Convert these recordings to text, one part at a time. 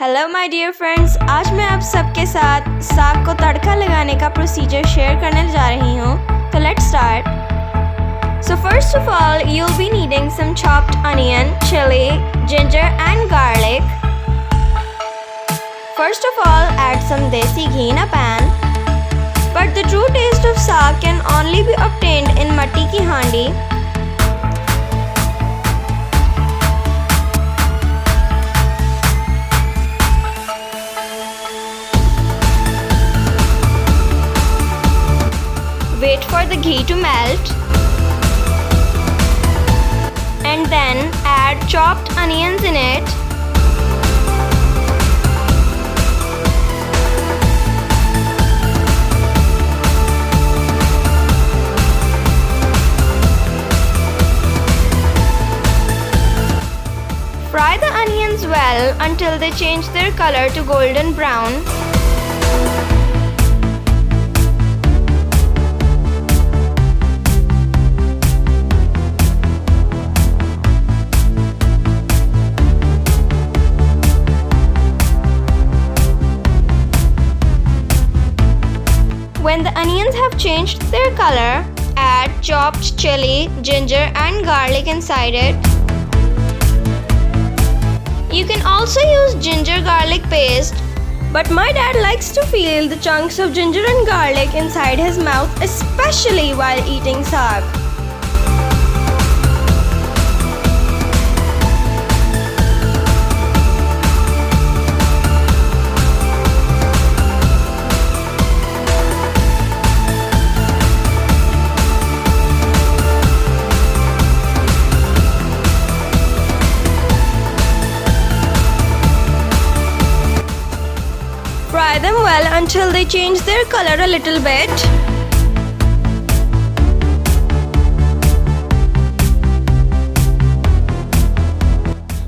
Hello my dear friends, आज मैं आप सबके साथ साग को तड़का लगाने का प्रोसीजर शेयर करने जा रही हूँ। तो let's start. So first of all you will be needing some chopped onion, chili, ginger and garlic. First of all, add some desi ghee in a pan. But the true taste of saag can only be obtained in matti ki handi. Wait for the ghee to melt and then add chopped onions in it. Fry the onions well until they change their color to golden brown. When the onions have changed their color, add chopped chili, ginger and garlic inside it. You can also use ginger garlic paste, but my dad likes to feel the chunks of ginger and garlic inside his mouth, especially while eating saag. Fry them well until they change their color a little bit.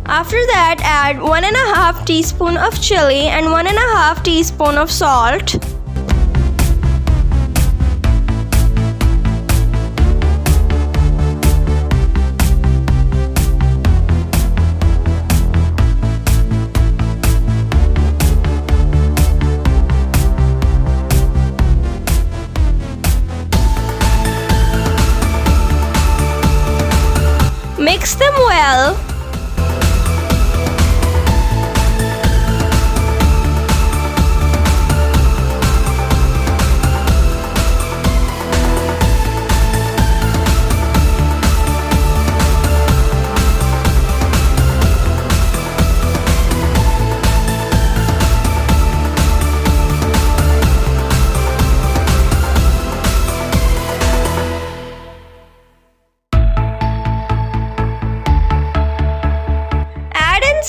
After that, add 1.5 teaspoon of chili and 1.5 teaspoon of salt. Mix them well.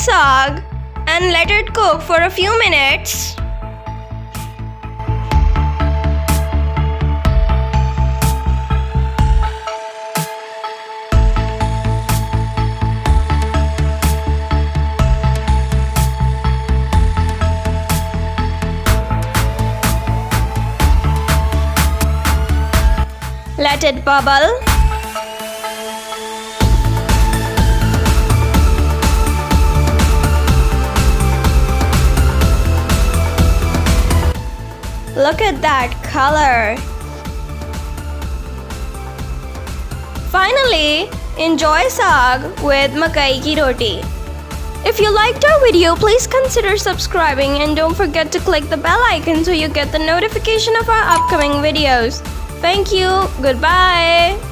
Saag and let it cook for a few minutes. Let it bubble. Look at that color. Finally, enjoy saag with makai ki roti. If you liked our video, please consider subscribing and don't forget to click the bell icon so you get the notification of our upcoming videos. Thank you. Goodbye.